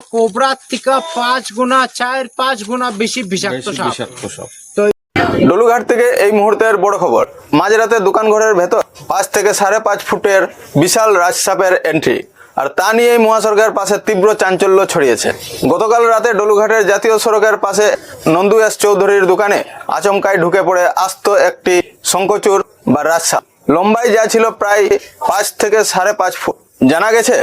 Cobra থেকে 5 গুণা 4-5 গুণা বেশি বিষাক্ত সাপ। তো ডলুঘাট থেকে এই মুহূর্তের বড় খবর, মাঝরাতে দোকান ঘরের ভেতর 5 থেকে 5.5 ফুটের বিশাল রাজসাপের এন্ট্রি, আর তা নিয়েই মহাসড়কের পাশে তীব্র চাঞ্চল্য ছড়িয়েছে। গতকাল রাতে ডলুঘাটের জাতীয় সড়কের পাশে নন্দু এস চৌধুরীর দোকানে আচমকাই ঢুকে পড়ে আস্ত একটি শঙ্খচূড় বা রাজসাপ। লম্বাই যা ছিল প্রায় 5 থেকে 5.5 ফুট। জানা গেছে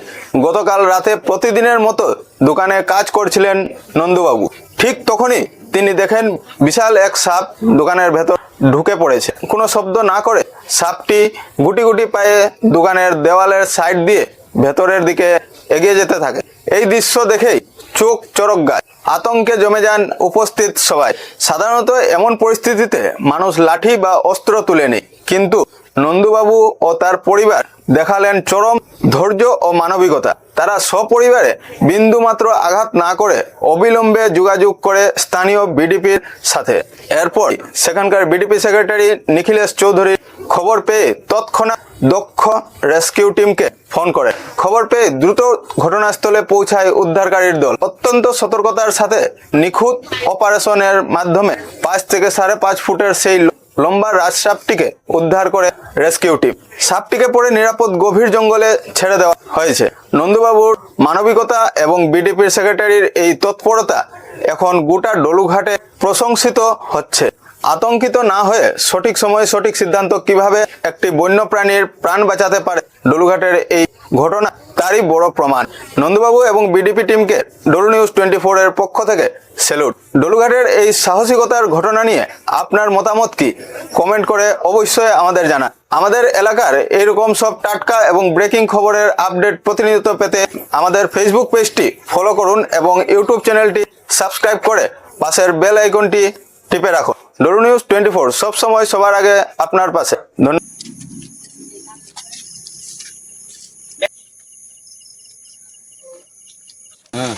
গতকাল রাতে প্রতিদিনের মতো দোকানে কাজ করছিলেন নন্দুবাবু। ঠিক তখনই তিনি দেখেন বিশাল এক সাপ দোকানের ভেতর ঢুকে পড়েছে। কোনো শব্দ না করে সাপটি গুটি গুটি পায়ে দোকানের দেওয়ালের সাইড দিয়ে ভেতরের দিকে এগিয়ে যেতে থাকে। এই দৃশ্য দেখেই চোখ চরক গাছ, আতঙ্কে জমে যান উপস্থিত সবাই। সাধারণত এমন পরিস্থিতিতে মানুষ লাঠি বা অস্ত্র তুলে নেয়, কিন্তু নন্দুবাবু ও তার পরিবার দেখালেন চরম ধৈর্য ও মানবিকতা। তারা সপরিবারে বিন্দুমাত্র আঘাত না করে অবিলম্বে যোগাযোগ করে স্থানীয় বিডিপির সাথে। এরপর সেখানকার বিডিপি সেক্রেটারি নিখিলেশ চৌধুরী খবর পেয়ে তৎক্ষণাৎ দক্ষ রেস্কিউ টিমকে ফোন করে। খবর পেয়ে দ্রুত ঘটনাস্থলে পৌঁছায় উদ্ধারকারীর দল। অত্যন্ত সতর্কতার সাথে নিখুঁত অপারেশনের মাধ্যমে 5 থেকে 5.5 ফুটের সেই লম্বা রাজসাপটিকে উদ্ধার করে রেস্কিউ টিম। সাপটিকে পরে নিরাপদ গভীর জঙ্গলে ছেড়ে দেওয়া হয়েছে। নন্দুবাবুর মানবিকতা এবং বিডিপির সেক্রেটারির এই তৎপরতা এখন গোটা ডলুঘাটে প্রশংসিত হচ্ছে। আতঙ্কিত না হয়ে সঠিক সময়ে সঠিক সিদ্ধান্ত কিভাবে একটি বন্যপ্রাণীর প্রাণ বাঁচাতে পারে ডলুঘাটের এই ঘটনা তারই বড় প্রমাণ। নন্দুবাবু এবং বিডিপি টিমকে ডলু নিউজ 24 এর পক্ষ থেকে স্যালুট। ডলুঘাটের এই সাহসিকতার ঘটনা নিয়ে আপনার মতামত কি? কমেন্ট করে অবশ্যই আমাদের জানান। আমাদের এলাকার এইরকম সব টাটকা এবং ব্রেকিং খবরের আপডেট প্রতিনিয়ত পেতে আমাদের ফেসবুক পেজটি ফলো করুন এবং ইউটিউব চ্যানেলটি সাবস্ক্রাইব করে পাশের বেল আইকনটি টিপে রাখুন। ডলু নিউজ 24 সবসময় সবার আগে আপনার পাশে। ধন্যবাদ।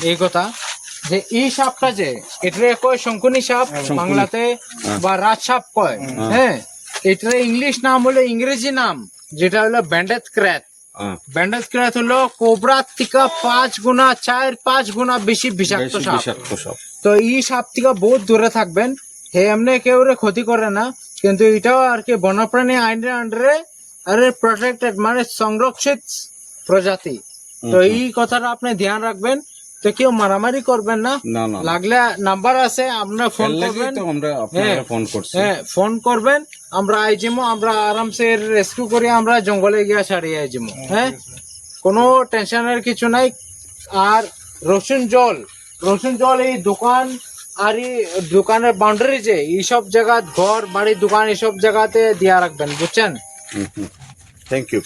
এই কথা যে এই সাপটা যে এটা কয় শঙ্কুনি সাপ বাংলাতে বা রাজসাপ কয়। হ্যাঁ, এটার ইংলিশ নাম হলো, ইংরেজি নাম যেটা হলো ব্যান্ডেজ ক্র্যাথ। ব্যান্ডেজ ক্র্যাথ হলো কোবরা থেকে 5 গুণা 4-5 গুণা বেশি বিষাক্ত সাপ। তো এই সাপ থেকে বহুত দূরে থাকবেন। হে এমনি কেউ ক্ষতি করে না, কিন্তু এটাও আর কি বন্যপ্রাণী আইনের আন্ডারে আরে প্রটেক্টেড, মানে সংরক্ষিত প্রজাতি। তো এই কথাটা আপনি ধ্যান রাখবেন। তো কেউ মারামারি করবেন না। লাগলে নাম্বার আছে, আপনারা ফোন করবেন। হ্যাঁ, ফোন করবেন, আমরা আইজিমো, আমরা আরামসে রেস্কিউ করে আমরা জঙ্গলে গিয়ে ছাড়িয়ে আইজিমো। হ্যাঁ, কোনো টেনশনের কিছু নাই। আর রসুন জল এই দোকান আর এই দোকানের বাউন্ডারি যে এইসব জায়গা, ঘর বাড়ি দোকান, এইসব জায়গাতে দিয়া রাখবেন, বুঝছেন? Thank you.